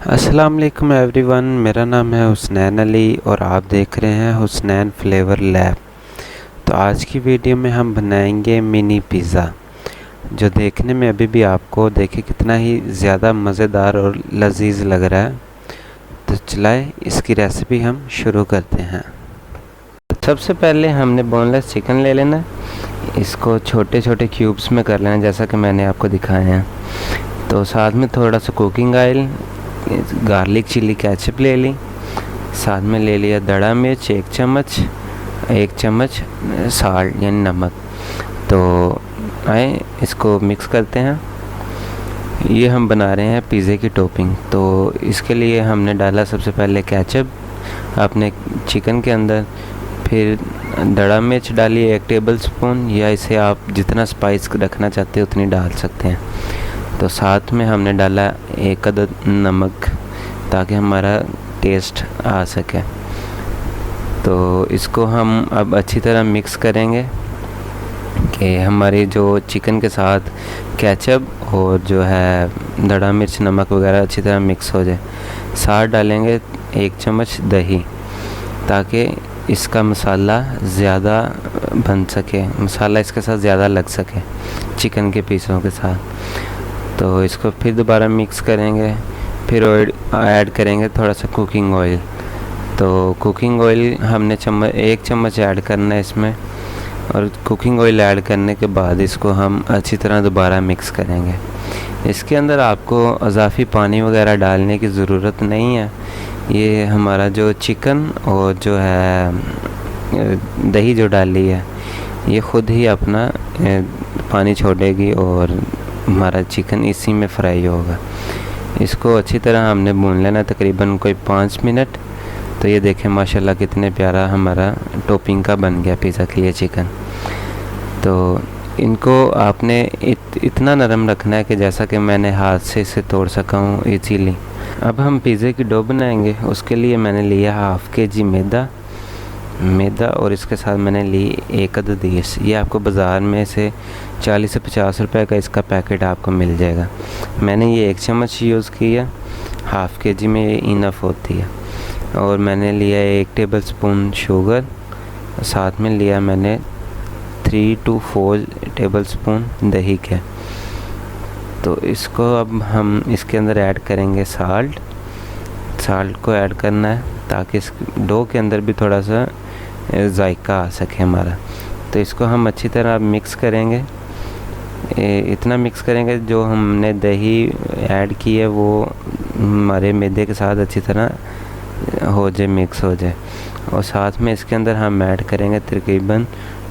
अस्सलाम वालेकुम एवरीवन, मेरा नाम है हुसनैन अली और आप देख रहे हैं हुसनैन फ्लेवर लैब। तो आज की वीडियो में हम बनाएंगे मिनी पिज़्ज़ा, जो देखने में अभी भी आपको देखे कितना ही ज़्यादा मज़ेदार और लजीज लग रहा है। तो चलाए इसकी रेसिपी हम शुरू करते हैं। सबसे पहले हमने बोनलेस चिकन ले लेना, इसको छोटे छोटे क्यूब्स में कर लेना जैसा कि मैंने आपको दिखाया है। तो साथ में थोड़ा सा cooking oil, garlic chili ketchup ले ली, साथ में ले लिया दड़ा मिर्च 1 चम्मच साल्ट यानी नमक। तो आए इसको मिक्स करते हैं। ये हम बना रहे हैं पिज़्ज़े की टॉपिंग, तो इसके लिए हमने डाला सबसे पहले केचप अपने चिकन के अंदर, फिर दड़ा मिर्च डाली 1 टेबल स्पून, या इसे आप जितना स्पाइस रखना चाहते हैं उतनी डाल सकते हैं। तो साथ में हमने डाला 1 अदद नमक ताकि हमारा टेस्ट आ सके। तो इसको हम अब अच्छी तरह मिक्स करेंगे कि हमारी जो चिकन के साथ केचप और जो है दड़ा मिर्च नमक वगैरह अच्छी तरह मिक्स हो जाए। साथ डालेंगे 1 चम्मच दही ताकि इसका मसाला ज़्यादा बन सके, मसाला इसके साथ ज़्यादा लग सके चिकन के पीसों के साथ। तो इसको फिर दोबारा मिक्स करेंगे, फिर ऑयल ऐड करेंगे थोड़ा सा कुकिंग ऑयल। तो कुकिंग ऑयल हमने 1 चम्मच ऐड करना है इसमें, और कुकिंग ऑयल ऐड करने के बाद इसको हम अच्छी तरह दोबारा मिक्स करेंगे। इसके अंदर आपको अज़ाफ़ी पानी वगैरह डालने की ज़रूरत नहीं है। ये हमारा जो चिकन और जो है दही जो डाली है ये ख़ुद ही अपना पानी छोड़ेगी और हमारा चिकन इसी में फ्राई होगा। इसको अच्छी तरह हमने भून लेना तकरीबन कोई 5 मिनट। तो ये देखें माशाल्लाह कितने प्यारा हमारा टॉपिंग का बन गया पिज़्ज़ा के लिए चिकन। तो इनको आपने इतना नरम रखना है कि जैसा कि मैंने हाथ से इसे तोड़ सका हूँ इजीली। अब हम पिज़्ज़े की डो बनाएंगे। उसके लिए मैंने लिया हाफ़ kg मैदा और इसके साथ मैंने ली 1 अदद ईस्ट। ये आपको बाज़ार में से 40 से 50 रुपए का इसका पैकेट आपको मिल जाएगा। मैंने ये 1 चम्मच यूज़ किया, हाफ़ kg में ये इनफ होती है। और मैंने लिया 1 टेबल स्पून शुगर, साथ में लिया मैंने 3 to 4 टेबल स्पून दही के। तो इसको अब हम इसके अंदर ऐड करेंगे साल्ट को ऐड करना है ताकि इस डो के अंदर भी थोड़ा सा जायका आ सके हमारा। तो इसको हम अच्छी तरह मिक्स करेंगे, इतना मिक्स करेंगे जो हमने दही ऐड की है वो हमारे मैदे के साथ अच्छी तरह हो जाए, मिक्स हो जाए। और साथ में इसके अंदर हम ऐड करेंगे तकरीबन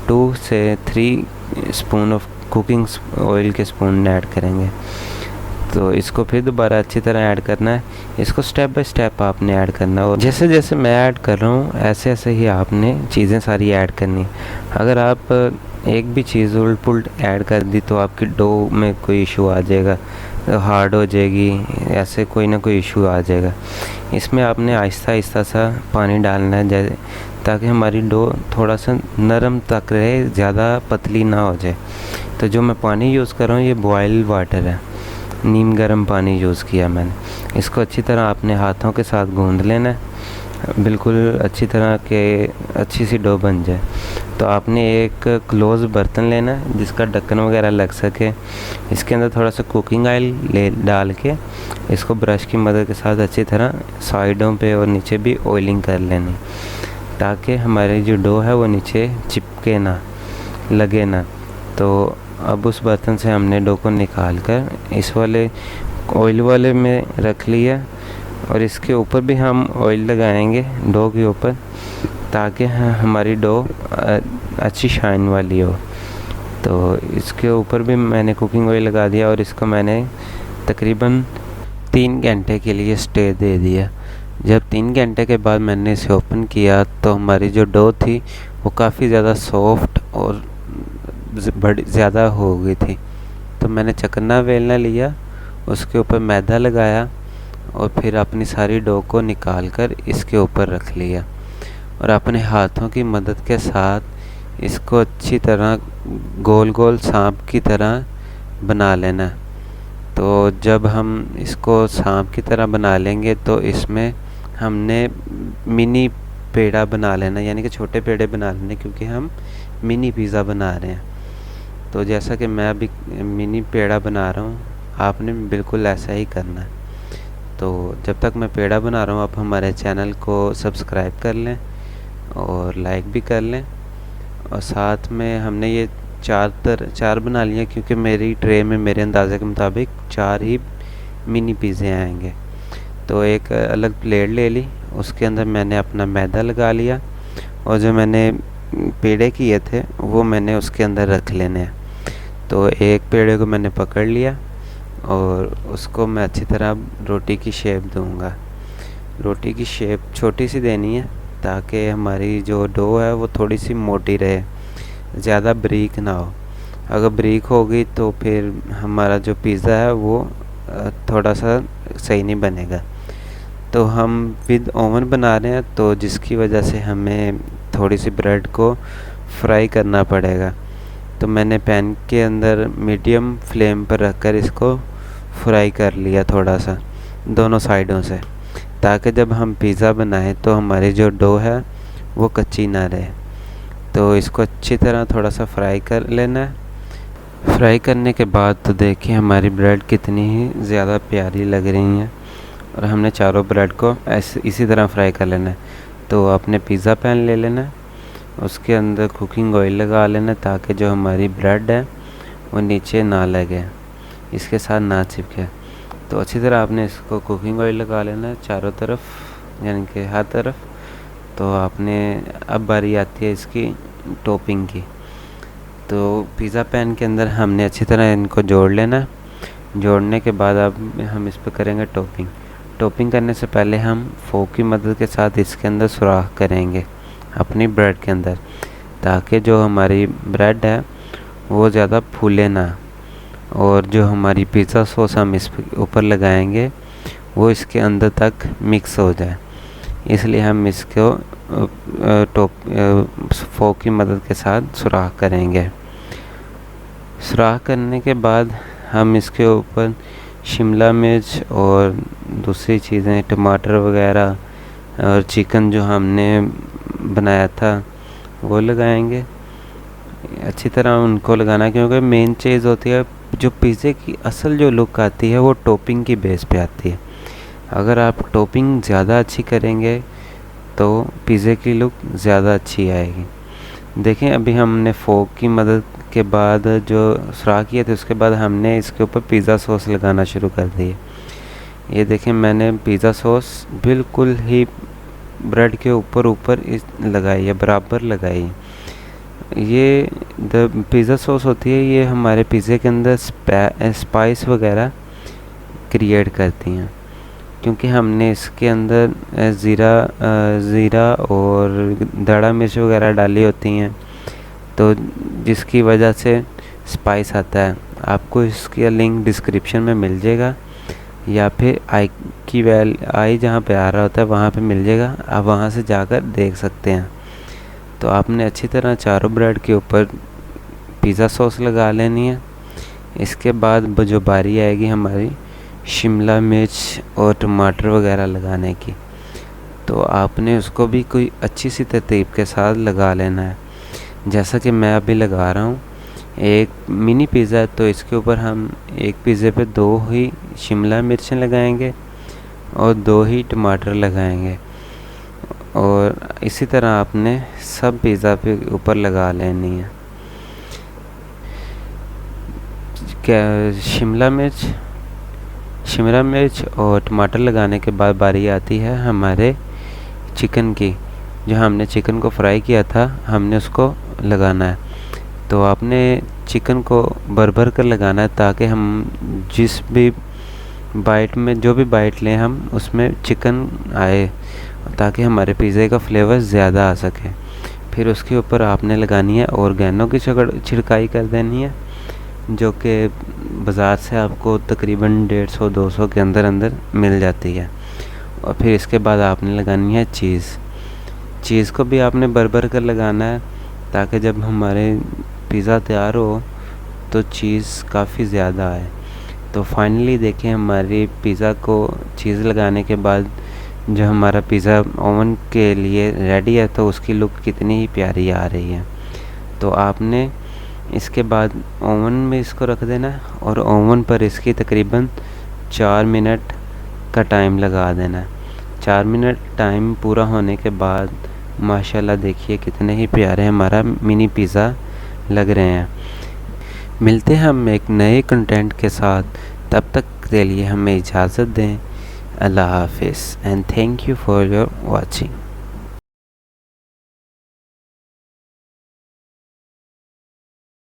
2 से 3 स्पून ऑफ कुकिंग ऑयल के स्पून ऐड करेंगे। तो इसको फिर दोबारा अच्छी तरह ऐड करना है। इसको स्टेप बाय स्टेप आपने ऐड करना है, और जैसे जैसे मैं ऐड कर रहा हूँ ऐसे ऐसे ही आपने चीज़ें सारी ऐड करनी। अगर आप एक भी चीज़ उल्ट पुल्ट ऐड कर दी तो आपकी डो में कोई इशू आ जाएगा, हार्ड हो जाएगी, ऐसे कोई ना कोई इशू आ जाएगा। इसमें आपने आहिस्ता आहिस्ता सा पानी डालना है जैसे ताकि हमारी डो थोड़ा सा नरम तक रहे, ज़्यादा पतली ना हो जाए। तो जो मैं पानी यूज़ कर रहा हूँ ये बॉयल वाटर है, नीम गर्म पानी यूज़ किया मैंने। इसको अच्छी तरह आपने हाथों के साथ गूंद लेना है, बिल्कुल अच्छी तरह के अच्छी सी डो बन जाए। तो आपने एक क्लोज बर्तन लेना है जिसका ढक्कन वगैरह लग सके। इसके अंदर थोड़ा सा कुकिंग ऑयल डाल के इसको ब्रश की मदद के साथ अच्छी तरह साइडों पे और नीचे भी ऑयलिंग कर लेनी ताकि हमारी जो डो है वो नीचे चिपके ना, लगे ना। तो अब उस बर्तन से हमने डो को निकाल कर इस वाले ऑयल वाले में रख लिया, और इसके ऊपर भी हम ऑयल लगाएंगे डो के ऊपर ताकि हमारी डो अच्छी शाइन वाली हो। तो इसके ऊपर भी मैंने कुकिंग ऑयल लगा दिया और इसको मैंने तकरीबन 3 घंटे के लिए स्टे दे दिया। जब 3 घंटे के बाद मैंने इसे ओपन किया तो हमारी जो डो थी वो काफ़ी ज़्यादा सॉफ्ट और बड़ी ज़्यादा हो गई थी। तो मैंने चकना वेलना लिया, उसके ऊपर मैदा लगाया और फिर अपनी सारी डो को निकाल कर इसके ऊपर रख लिया, और अपने हाथों की मदद के साथ इसको अच्छी तरह गोल गोल सांप की तरह बना लेना। तो जब हम इसको सांप की तरह बना लेंगे तो इसमें हमने मिनी पेड़ा बना लेना, यानी कि छोटे पेड़े बना लेने, क्योंकि हम मिनी पिज़्ज़ा बना रहे हैं। तो जैसा कि मैं अभी मिनी पेड़ा बना रहा हूँ, आपने बिल्कुल ऐसा ही करना है। तो जब तक मैं पेड़ा बना रहा हूँ, आप हमारे चैनल को सब्सक्राइब कर लें और लाइक भी कर लें। और साथ में हमने ये चार बना लिए, क्योंकि मेरी ट्रे में मेरे अंदाज़े के मुताबिक 4 ही मिनी पिज़्ज़े आएंगे। तो एक अलग प्लेट ले ली, उसके अंदर मैंने अपना मैदा लगा लिया और जो मैंने पेड़े किए थे वो मैंने उसके अंदर रख लेने हैं। तो एक पेड़े को मैंने पकड़ लिया और उसको मैं अच्छी तरह रोटी की शेप दूंगा। रोटी की शेप छोटी सी देनी है ताकि हमारी जो डो है वो थोड़ी सी मोटी रहे, ज़्यादा बारीक ना हो। अगर बारीक होगी तो फिर हमारा जो पिज़्ज़ा है वो थोड़ा सा सही नहीं बनेगा। तो हम विद ओवन बना रहे हैं, तो जिसकी वजह से हमें थोड़ी सी ब्रेड को फ्राई करना पड़ेगा। तो मैंने पैन के अंदर मीडियम फ्लेम पर रखकर इसको फ्राई कर लिया थोड़ा सा दोनों साइडों से, ताकि जब हम पिज़्ज़ा बनाएं तो हमारी जो डो है वो कच्ची ना रहे। तो इसको अच्छी तरह थोड़ा सा फ्राई कर लेना है। फ्राई करने के बाद तो देखिए हमारी ब्रेड कितनी ही ज़्यादा प्यारी लग रही हैं, और हमने चारों ब्रेड को ऐसे इसी तरह फ्राई कर लेना है। तो आपने पिज़्ज़ा पैन ले लेना है, उसके अंदर कुकिंग ऑयल लगा लेना ताकि जो हमारी ब्रेड है वो नीचे ना लगे, इसके साथ ना चिपके। तो अच्छी तरह आपने इसको कुकिंग ऑयल लगा लेना है चारों तरफ, यानी कि हर तरफ। तो आपने अब बारी आती है इसकी टॉपिंग की। तो पिज़्ज़ा पैन के अंदर हमने अच्छी तरह इनको जोड़ लेना है। जोड़ने के बाद अब हम इस पर करेंगे टॉपिंग। टॉपिंग करने से पहले हम फोक की मदद के साथ इसके अंदर सुराख करेंगे अपनी ब्रेड के अंदर, ताकि जो हमारी ब्रेड है वो ज़्यादा फूले ना, और जो हमारी पिज़्ज़ा सॉस हम इस ऊपर लगाएंगे वो इसके अंदर तक मिक्स हो जाए। इसलिए हम इसको फोक की मदद के साथ सुराख करेंगे। सुराख करने के बाद हम इसके ऊपर शिमला मिर्च और दूसरी चीज़ें, टमाटर वगैरह और चिकन जो हमने बनाया था वो लगाएंगे। अच्छी तरह उनको लगाना, क्योंकि मेन चीज़ होती है जो पिज़्ज़े की असल जो लुक आती है वो टॉपिंग की बेस पे आती है। अगर आप टॉपिंग ज़्यादा अच्छी करेंगे तो पिज़्ज़े की लुक ज़्यादा अच्छी आएगी। देखें अभी हमने फोक की मदद के बाद जो सुराख किए थे, उसके बाद हमने इसके ऊपर पिज़्ज़ा सॉस लगाना शुरू कर दिए। ये देखें मैंने पिज़्ज़ा सॉस बिल्कुल ही ब्रेड के ऊपर लगाई है, बराबर लगाई। ये पिज़्ज़ा सॉस होती है, ये हमारे पिज़्ज़े के अंदर स्पाइस वगैरह क्रिएट करती हैं, क्योंकि हमने इसके अंदर ज़ीरा और दड़ा मिर्च वगैरह डाली होती हैं, तो जिसकी वजह से स्पाइस आता है। आपको इसका लिंक डिस्क्रिप्शन में मिल जाएगा, या फिर आई जहाँ पे आ रहा होता है वहाँ पे मिल जाएगा, आप वहाँ से जाकर देख सकते हैं। तो आपने अच्छी तरह चारों ब्रेड के ऊपर पिज़्ज़ा सॉस लगा लेनी है। इसके बाद जो बारी आएगी हमारी शिमला मिर्च और टमाटर वगैरह लगाने की, तो आपने उसको भी कोई अच्छी सी तरतीब के साथ लगा लेना है, जैसा कि मैं अभी लगा रहा हूँ। एक मिनी पिज़्ज़ा है तो इसके ऊपर हम एक पिज़्ज़े पे 2 ही शिमला मिर्चें लगाएंगे और 2 ही टमाटर लगाएंगे, और इसी तरह आपने सब पिज़्ज़ा पे ऊपर लगा लेनी है। क्या शिमला मिर्च और टमाटर लगाने के बाद बारी आती है हमारे चिकन की। जो हमने चिकन को फ्राई किया था हमने उसको लगाना है। तो आपने चिकन को भर कर लगाना है, ताकि हम जिस भी बाइट में जो भी बाइट लें हम उसमें चिकन आए, ताकि हमारे पिज़्ज़े का फ्लेवर ज़्यादा आ सके। फिर उसके ऊपर आपने लगानी है ऑर्गेनो की छिड़काई कर देनी है, जो कि बाज़ार से आपको तकरीबन 150-200 के अंदर मिल जाती है। और फिर इसके बाद आपने लगानी है चीज़ को भी आपने भर कर लगाना है, ताकि जब हमारे पिज़्ज़ा तैयार हो तो चीज़ काफ़ी ज़्यादा आए। तो फाइनली देखिए हमारी पिज़्ज़ा को चीज़ लगाने के बाद जो हमारा पिज़्ज़ा ओवन के लिए रेडी है, तो उसकी लुक कितनी ही प्यारी आ रही है। तो आपने इसके बाद ओवन में इसको रख देना है और ओवन पर इसकी तकरीबन 4 मिनट का टाइम लगा देना है। 4 मिनट टाइम पूरा होने के बाद माशाल्लाह देखिए कितने ही प्यारे हमारा मिनी पिज़्ज़ा लग रहे हैं। मिलते हैं हम एक नए कंटेंट के साथ, तब तक के लिए हमें इजाज़त दें। अल्लाह हाफिज़ and thank you for your watching.